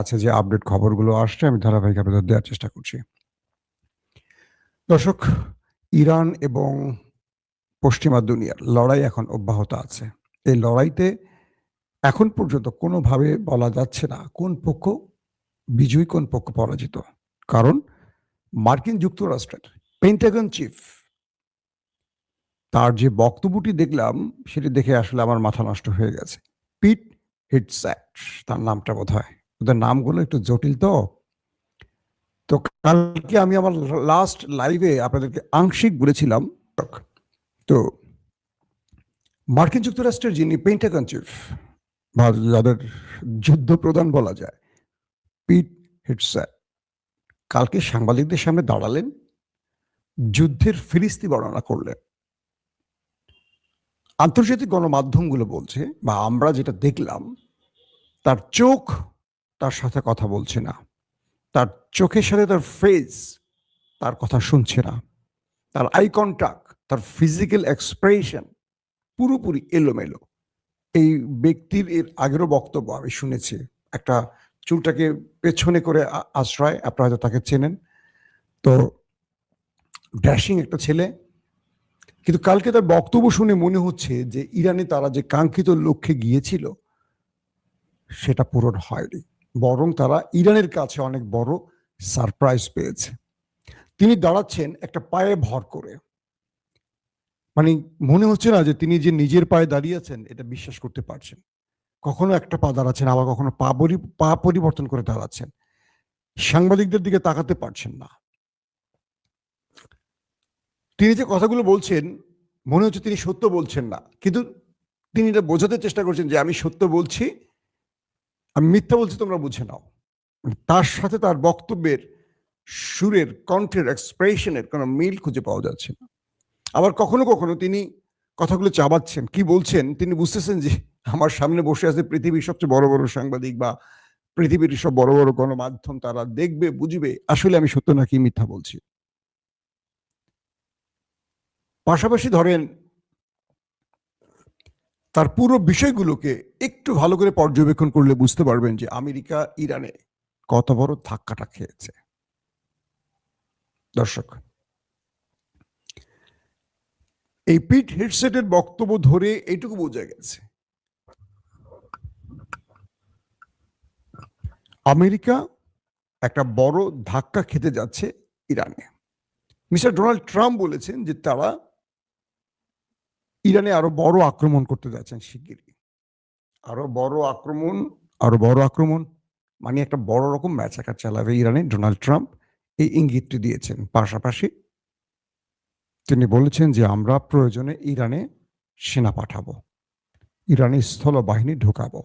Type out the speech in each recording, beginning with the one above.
আছে যে আপডেট খবরগুলো আসছে আমি ধারাবাহিক আপনাদের দেওয়ার চেষ্টা করছি। দর্শক, ইরান এবং পশ্চিমা দুনিয়ার লড়াই এখন অব্যাহত আছে। এই লড়াইতে এখন পর্যন্ত কোনোভাবে বলা যাচ্ছে না কোন পক্ষ বিজয়ী, কোন পক্ষ পরাজিত। কারণ মার্কিন যুক্তরাষ্ট্রের পেন্টাগন চিফ তার যে বক্তব্যটি দেখলাম সেটি দেখে আসলে আমার মাথা নষ্ট হয়ে গেছে। পিট হেগসেট তার নামটা বোধহয়। ওদের নামগুলো একটু জটিল তো। তো কালকে আমি আমার লাস্ট লাইভে আপনাদেরকে আংশিক বলেছিলাম। তো মার্কিন যুক্তরাষ্ট্রের যিনি পেন্টাগন চিফ বা যাদের যুদ্ধ প্রধান বলা যায়, পিট হেগসেট কালকে সাংবাদিকদের সামনে দাঁড়ালেন, যুদ্ধের ফিরিস্তি বর্ণনা করলেন। আন্তর্জাতিক গণমাধ্যমগুলো বলছে বা আমরা যেটা দেখলাম, তার চোখ তার সাথে কথা বলছে না, তার চোখের সাথে তার ফেস তার কথা শুনছে না, তার আই কন্ট্যাক্ট, তার ফিজিক্যাল এক্সপ্রেশন পুরোপুরি এলোমেলো। এই ব্যক্তির এর আগেরও বক্তব্য আমি শুনেছি, একটা চুলটাকে পেছনে করে আশ্রয়, আপনারা হয়তো তাকে চেনেন। তো ড্যাশিং একটা ছেলে, কিন্তু কালকে তার বক্তব্য শুনে মনে হচ্ছে যে ইরানে তারা যে কাঙ্ক্ষিত লক্ষ্যে গিয়েছিল সেটা পূরণ হয়নি, বরং তারা ইরানের কাছে অনেক বড় সারপ্রাইজ পেয়েছে। তিনি দাঁড়াচ্ছেন একটা পায়ে ভর করে, মানে মনে হচ্ছে না যে তিনি যে নিজের পায়ে দাঁড়িয়েছেন এটা বিশ্বাস করতে পারছেন। কখনো একটা পা দাঁড়াচ্ছেন, আবার কখনো পা পরিবর্তন করে দাঁড়াচ্ছেন, সাংবাদিকদের দিকে তাকাতে পারছেন না। তিনি যে কথাগুলো বলছেন মনে হচ্ছে তিনি সত্য বলছেন না, কিন্তু তিনি এটা বোঝাতে চেষ্টা করছেন যে আমি সত্য বলছি, আমি মিথ্যা বলছি, তোমরা বুঝে নাও। তার সাথে তার বক্তব্যের সুরের, কণ্ঠের, এক্সপ্রেশনের কোনো মিল খুঁজে পাওয়া যাচ্ছে না। আবার কখনো কখনো তিনি কথাগুলো চাবাচ্ছেন, কি বলছেন তিনি বুঝতেছেন যে আমার সামনে বসে আছে পৃথিবীর সবচেয়ে বড় বড় সাংবাদিক বা পৃথিবীর সব বড় বড় গণমাধ্যম, তারা দেখবে, বুঝবে আসলে আমি সত্য নাকি মিথ্যা বলছি। পাশাপাশি ধরেন তার পুরো বিষয়গুলোকে একটু ভালো করে পর্যবেক্ষণ করলে বুঝতে পারবেন যে আমেরিকা ইরানে কত বড় ধাক্কাটা খেয়েছে। দর্শক, এই পিট হেগসেটের বক্তব্য ধরে এইটুকু বোঝা গেছে, আমেরিকা একটা বড় ধাক্কা খেতে যাচ্ছে ইরানে। মিস্টার ডোনাল্ড ট্রাম্প বলেছেন যে তারা ইরানে আরো বড় আক্রমণ করতে যাচ্ছেন শিগগিরই। আরো বড় আক্রমণ, আরো বড় আক্রমণ মানে একটা বড় রকম ম্যাচাকার চালাবে ইরানে ডোনাল্ড ট্রাম্প, এই ইঙ্গিতটি দিয়েছেন। পাশাপাশি তিনি বলেছেন যে আমরা প্রয়োজনে ইরানে সেনা পাঠাবো, ইরানে স্থল বাহিনী ঢোকাবো।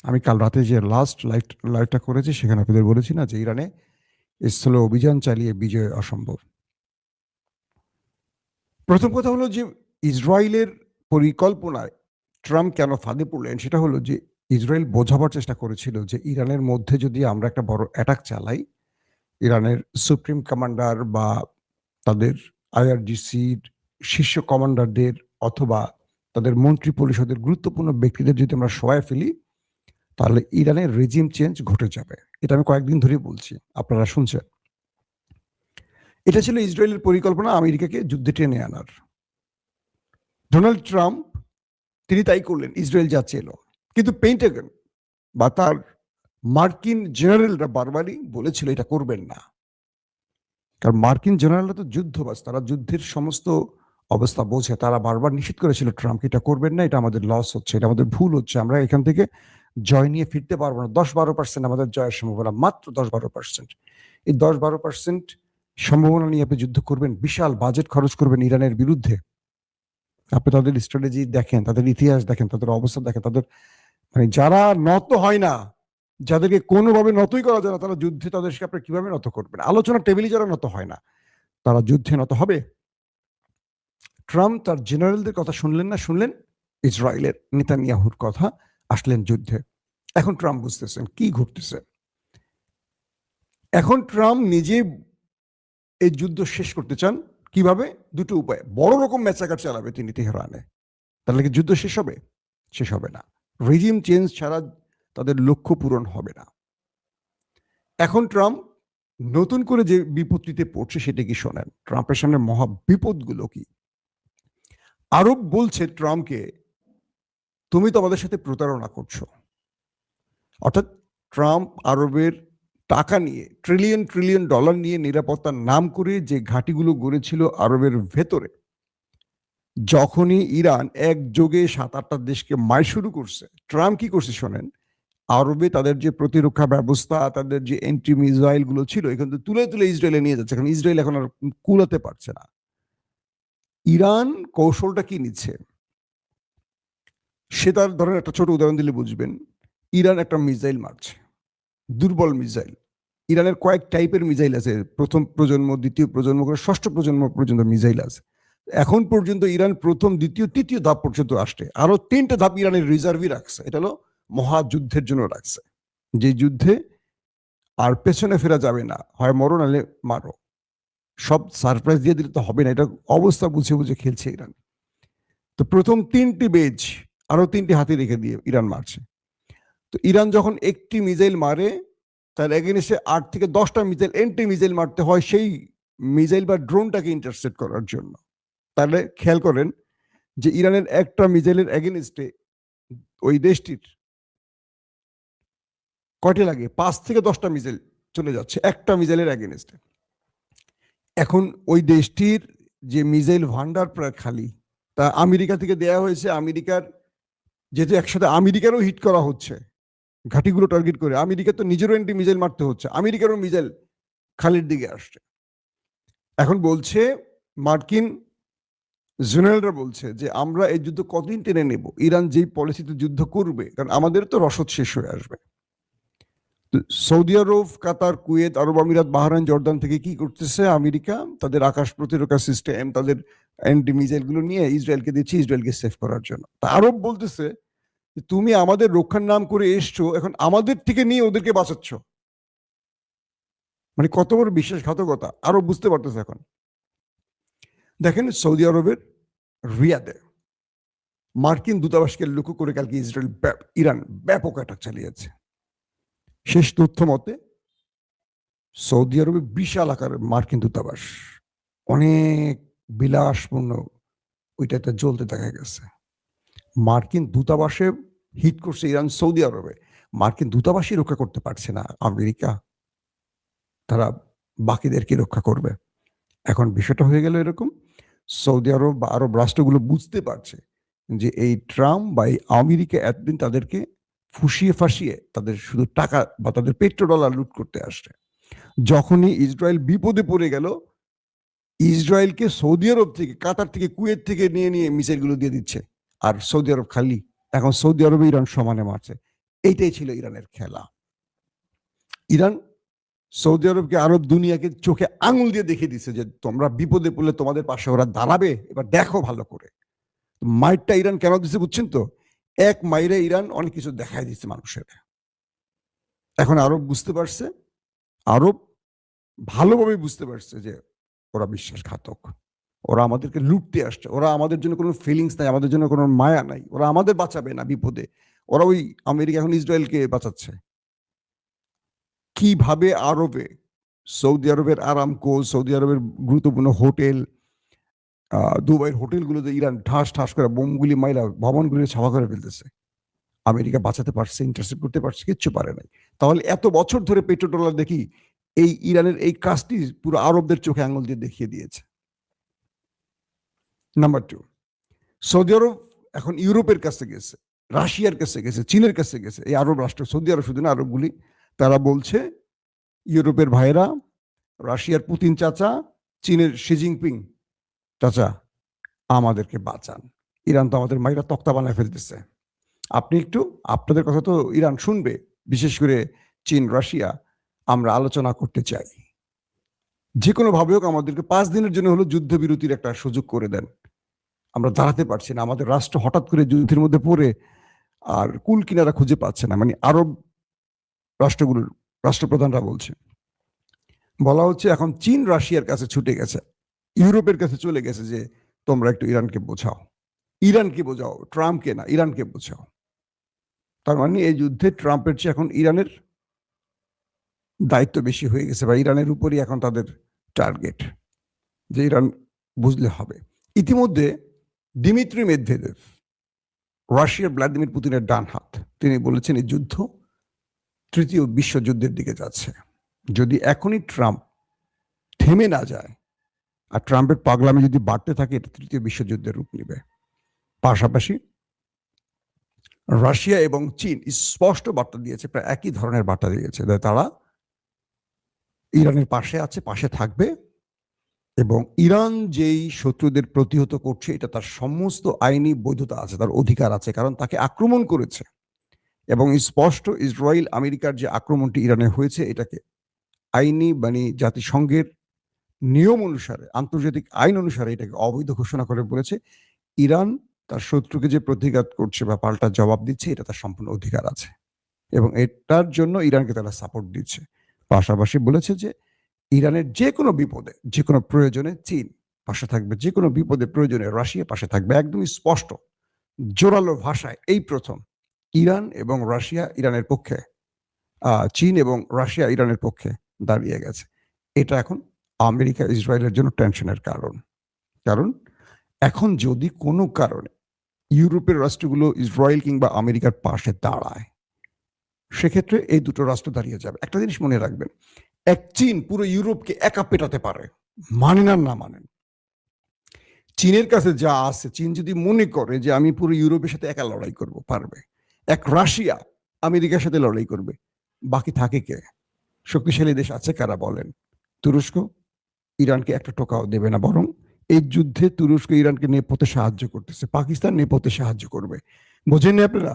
আমি কাল রাতে যে লাস্ট লাইভটা করেছি সেখানে আপনাদের বলেছি না যে ইরানে স্থল অভিযান চালিয়ে বিজয় অসম্ভব। প্রথম কথা হলো যে ইসরায়েলের পরিকল্পনায় ট্রাম্প কেন ফাঁদে পড়লেন, সেটা হলো যে ইসরায়েল বোঝাবার চেষ্টা করেছিল যে ইরানের মধ্যে যদি আমরা একটা বড় অ্যাটাক চালাই, ইরানের সুপ্রিম কমান্ডার বা তাদের আইআরজিসির শীর্ষ কমান্ডারদের অথবা তাদের মন্ত্রী পরিষদের গুরুত্বপূর্ণ ব্যক্তিদের যদি আমরা সবাই ফেলি, তাহলে ইরানের রেজিম চেঞ্জ ঘটে যাবে। এটা আমি কয়েকদিন ধরেই বলছি, আপনারা শুনছেন। এটা ছিল ইসরায়েলের পরিকল্পনা, আমেরিকাকে যুদ্ধে টেনে আনার। ডোনাল্ড ট্রাম্প তিনি তাই করলেন, ইসরায়েল যা চেল। কিন্তু পেন্টাগন বা তার মার্কিন জেনারেলরা বারবারই বলেছিল এটা করবেন না, কারণ মার্কিন জেনারেলরা তো যুদ্ধবাজ, তারা যুদ্ধের সমস্ত অবস্থা বোঝে। তারা বারবার নিষেধ করেছিল ট্রাম্প এটা করবেন না, এটা আমাদের লস হচ্ছে, এটা আমাদের ভুল হচ্ছে, আমরা এখান থেকে জয় নিয়ে ফিরতে পারবো না। 10-12% আমাদের জয়ের সম্ভাবনা, মাত্র 10-12%। এই 10-12% সম্ভাবনা নিয়ে আপনি যুদ্ধ করবেন, বিশাল বাজেট খরচ করবেন ইরানের বিরুদ্ধে। আপনি তাদের স্ট্র্যাটেজি দেখেন, তাদের ইতিহাস দেখেন, তাদের অবস্থা দেখেন, তাদের মানে যারা নত হয় না, যাদেরকে কোনোভাবে নতই করা যায় না, তারা যুদ্ধে তাদেরকে আপনি কিভাবে নত করবেন? আলোচনা টেবিলে যারা নত হয় না তারা যুদ্ধে নত হবে? ট্রাম্প তার জেনারেলদের কথা শুনলেন না, শুনলেন ইসরায়েলের নেতানিয়াহুর কথা, আসলেন যুদ্ধে। এখন ট্রাম্প বুঝতেছেন কি ঘটতেছে। এখন ট্রাম্প নিজে এই যুদ্ধ শেষ করতে চান। কিভাবে? দুটো উপায়। বড় রকম ম্যাচাকার চালাবে তিনি তেহরানে, তাহলে কি যুদ্ধ শেষ হবে? শেষ হবে না। রেজিম চেঞ্জ ছাড়া তাদের লক্ষ্য পূরণ হবে না। এখন ট্রাম্প নতুন করে যে বিপত্তিতে পড়ছে সেটা কি শোনেন, ট্রাম্পের সামনে মহা বিপদগুলো কি। আরব বলছে ট্রাম্পকে, তুমি তো আমাদের সাথে প্রতারণা করছো। অর্থাৎ ট্রাম্প আরবের টাকা নিয়ে ট্রিলিয়ন ট্রিলিয়ন ডলার নিয়ে নিরাপত্তার নাম করে যে ঘাঁটিগুলো গড়েছিল আরবের ভেতরে, যখনই ইরান একযোগে 7-8টা দেশকে মার শুরু করছে, ট্রাম্প কি করছে শোনেন, আরবে তাদের যে প্রতিরক্ষা ব্যবস্থা, তাদের যে এন্টি মিসাইল গুলো ছিল, এখান থেকে তুলে তুলে ইসরায়েলে নিয়ে যাচ্ছে, কারণ ইসরায়েল এখন আর কুলাতে পারছে না। ইরান কৌশলটা কি নিচ্ছে, সে তার ধরেন একটা ছোট উদাহরণ দিলে বুঝবেন। ইরান একটা মিসাইল মারছে, দুর্বল মিসাইল। ইরানের কয়েক টাইপের মিসাইল আছে, প্রথম প্রজন্ম, দ্বিতীয় প্রজন্ম করে ষষ্ঠ প্রজন্ম পর্যন্ত মিসাইল আছে। এখন পর্যন্ত ইরান প্রথম, দ্বিতীয়, তৃতীয় ধাপ পর্যন্ত আসছে, আরো 3টে ধাপ ইরানের রিজার্ভই রাখছে। এটা হলো মহাযুদ্ধের জন্য রাখছে, যে যুদ্ধে আর পেছনে ফেরা যাবে না, হয় মরো নাহলে মারো। সব সারপ্রাইজ দিয়ে দিলে তো হবে না, এটা অবস্থা বুঝে বুঝে খেলছে ইরান। তো প্রথম 3টি বেজ আরো 3টি হাতে রেখে দিয়ে ইরান মারছে। তো ইরান যখন একটি মিসাইল মারে, তার এগেনস্টে 8 থেকে 10টা মিসাইল, এন্টি মিসাইল মারতে হয় সেই মিসাইল বা ড্রোনটাকে ইন্টারসেপ্ট করার জন্য। তাহলে খেয়াল করেন যে ইরানের একটা মিসাইলের এগেনস্টে ওই দেশটির কয়টি লাগে, 5 থেকে 10টা মিসাইল চলে যাচ্ছে একটা মিসাইলের এগেনস্টে। এখন ওই দেশটির যে মিসাইল ভান্ডার প্রায় খালি, তা আমেরিকা থেকে দেয়া হয়েছে। আমেরিকার যেহেতু একসাথে আমেরিকারও হিট করা হচ্ছে ঘাঁটিগুলো টার্গেট করে, আমেরিকা তো নিজেরও এন্টি মিসাইল মারতে হচ্ছে, আমেরিকারও মিসাইল খালির দিকে আসছে। এখন বলছে মার্কিন জেনারেলরা বলছে যে আমরা এই যুদ্ধ কতদিন টেনে নেব, ইরান যেই পলিসিতে যুদ্ধ করবে, কারণ আমাদের তো রসদ শেষ হয়ে আসবে। সৌদি আরব, কাতার, কুয়েত, আরব আমিরাত, বাহরাইন, জর্দান থেকে কি করতেছে আমেরিকা, তাদের আকাশ প্রতিরক্ষা সিস্টেম, তাদের অ্যান্টি মিসাইল গুলো নিয়ে ইসরায়েলকে দিচ্ছে, ইসরায়েলকে সেভ করার জন্য। তা আরব বলতেছে তুমি আমাদের রক্ষার নাম করে এসছো, এখন আমাদের থেকে নিয়ে ওদেরকে বাঁচাচ্ছ। মানে কত বড় বিশ্বাসঘাতকতা আরব বুঝতে পারতেছে এখন। দেখেন সৌদি আরবের রিয়াদে মার্কিন দূতাবাসকে লক্ষ্য করে কালকে ইরান ব্যাপক অ্যাটাক চালিয়েছে। শেষ তথ্য মতে সৌদি আরবে বিশাল আকারের মার্কিন দূতাবাস, অনেক বিলাসপূর্ণ ওইটাতে জ্বলতে দেখা গেছে। মার্কিন দূতাবাসে হিট করছে ইরান সৌদি আরবে, মার্কিন দূতাবাসই রক্ষা করতে পারছে না আমেরিকা, তারা বাকিদেরকে রক্ষা করবে। এখন বিষয়টা হয়ে গেল এরকম, সৌদি আরব বা আরব রাষ্ট্রগুলো বুঝতে পারছে যে এই ট্রাম্প বা এই আমেরিকা এতদিন তাদেরকে ফুসিয়ে ফাঁসিয়ে তাদের শুধু টাকা বা তাদের পেট্রোডলার লুট করতে আসছে। যখনই ইসরায়েল বিপদে পড়ে গেল, ইসরায়েলকে সৌদি আরব থেকে, কাতার থেকে, কুয়েত থেকে নিয়ে নিয়ে মিসাইলগুলো দিয়ে দিচ্ছে, আর সৌদি আরব খালি। এখন সৌদি আরবে ইরান সমানে মারছে। এইটাই ছিল ইরানের খেলা। ইরান সৌদি আরবকে, আরব দুনিয়াকে চোখে আঙুল দিয়ে দেখিয়ে দিচ্ছে যে তোমরা বিপদে পড়লে তোমাদের পাশে ওরা দাঁড়াবে, এবার দেখো ভালো করে। মাইরটা ইরান কেন দিচ্ছে বুঝছেন তো, এক মাইরে ইরান অনেক কিছু দেখাই দিচ্ছে মানুষের। এখন আরব বুঝতে পারছে, আরব ভালোভাবে বুঝতে পারছে যে ওরা বিশ্বাসঘাতক, ওরা আমাদেরকে লুটতে আসছে, ওরা আমাদের জন্য কোনো ফিলিংস নাই, আমাদের জন্য কোনো মায়া নাই, ওরা আমাদের বাঁচাবে না বিপদে, ওরা ওই আমেরিকা এখন ইসরায়েলকে বাঁচাচ্ছে। কিভাবে আরবে, সৌদি আরবের আরামকো, সৌদি আরবের গুরুত্বপূর্ণ হোটেল, দুবাইয়ের হোটেলগুলোতে ইরান ঠাস ঠাস করে বোমগুলি মাইলা ভবনগুলি ছাপা করে ফেলতেছে, আমেরিকা বাঁচাতে পারছে, ইন্টারসেপ্ট করতে পারছে, কিচ্ছু পারে নাই। তাহলে এত বছর ধরে পেট্রোডলার দেখি এই ইরানের এই কাজটি পুরো আরবদের চোখে আঙুল দিয়ে দেখিয়ে দিয়েছে। নাম্বার 2, সৌদি আরব এখন ইউরোপের কাছে গেছে, রাশিয়ার কাছে গেছে, চীনের কাছে গেছে, এই আরব রাষ্ট্র, সৌদি আরব শুধু না, আরবগুলি, তারা বলছে ইউরোপের ভাইয়েরা, রাশিয়ার পুতিন চাচা, চীনের শি জিনপিং চাচা, আমাদেরকে বাঁচান, ইরান তো আমাদের মাইরা তক্তা বানায় ফেলতেছে। আপনি একটু, আপনাদের কথা তো ইরান শুনবে, বিশেষ করে চীন, রাশিয়া, আমরা আলোচনা করতে চাই, যে কোনো ভাবে হোক আমাদেরকে 5 দিনের জন্য হলো যুদ্ধবিরতির একটা সুযোগ করে দেন, আমরা দাঁড়াতে পারছি না, আমাদের রাষ্ট্র হঠাৎ করে যুদ্ধের মধ্যে পড়ে আর কুল কিনারা খুঁজে পাচ্ছে না। মানে আরব রাষ্ট্রগুলোর রাষ্ট্রপ্রধানরা বলছে, বলা হচ্ছে এখন চীন রাশিয়ার কাছে ছুটে গেছে, ইউরোপের কাছে চলে গেছে যে তোমরা একটু ইরানকে বোঝাও, ইরানকে বোঝাও, ট্রাম্পকে না, ইরানকে বোঝাও। তার মানে এই যুদ্ধে ট্রাম্পের চেয়ে এখন ইরানের দায়িত্ব বেশি হয়ে গেছে বা ইরানের উপরই এখন তাদের টার্গেট, যে ইরান বুঝলে হবে। ইতিমধ্যে দিমিত্রি মেদভেদেভ, রাশিয়ার ভ্লাদিমির পুতিনের ডান হাত, তিনি বলেছেন এই যুদ্ধ তৃতীয় বিশ্বযুদ্ধের দিকে যাচ্ছে। যদি এখনই ট্রাম্প থেমে না যায় আর ট্রাম্পের পাগলামি যদি বাড়তে থাকে, এটা তৃতীয় বিশ্বযুদ্ধের রূপ নেবে। পাশাপাশি রাশিয়া এবং চীন স্পষ্ট বার্তা দিয়েছে, প্রায় একই ধরনের বার্তা দিয়েছে, তারা ইরানের পাশে আছে, পাশে থাকবে, এবং ইরান যেই শত্রুদের প্রতিহত করছে এটা তার সমস্ত আইনি বৈধতা আছে, তার অধিকার আছে, কারণ তাকে আক্রমণ করেছে। এবং স্পষ্ট ইসরায়েল আমেরিকার যে আক্রমণটি ইরানে হয়েছে এটাকে আইনি মানে জাতিসংঘের নিয়ম অনুসারে, আন্তর্জাতিক আইন অনুসারে এটাকে অবৈধ ঘোষণা করে বলেছে ইরান তার শত্রুকে যে প্রতিঘাত করছে বা পাল্টা জবাব দিচ্ছে এটা তার সম্পূর্ণ অধিকার আছে, এবং এটার জন্য ইরানকে তারা সাপোর্ট দিচ্ছে। পাশাপাশি বলেছে যে ইরানের যে কোনো বিপদে, যে কোনো প্রয়োজনে চীন পাশে থাকবে, যে কোনো বিপদে প্রয়োজনে রাশিয়া পাশে থাকবে। একদমই স্পষ্ট জোরালো ভাষায় এই প্রথম ইরান এবং রাশিয়া ইরানের পক্ষে, চীন এবং রাশিয়া ইরানের পক্ষে দাঁড়িয়ে গেছে। এটা এখন আমেরিকা ইসরায়েলের জন্য টেনশনের কারণ। কারণ এখন যদি কোনো কারণে ইউরোপের রাষ্ট্রগুলো ইসরায়েল কিংবা আমেরিকার পাশে দাঁড়ায়, সেক্ষেত্রে এই দুটো রাষ্ট্র দাঁড়িয়ে যাবে। একটা জিনিস মনে রাখবেন, এক চীন পুরো ইউরোপকে একা পেটাতে পারে, মানেন আর না মানেন। চীনের কাছে যা আছে, চীন যদি মনে করে যে আমি পুরো ইউরোপের সাথে একা লড়াই করব, পারবে। এক রাশিয়া আমেরিকার সাথে লড়াই করবে, বাকি থাকে কে? শক্তিশালী দেশ আছে কারা বলেন? তুরস্ক ইরানকে একটা টোকাও দেবে না, বরং এই যুদ্ধে তুরস্ক ইরানকে নেপথ্যে সাহায্য করতেছে, পাকিস্তান নেপথ্যে সাহায্য করবে। বোঝেননি আপনারা?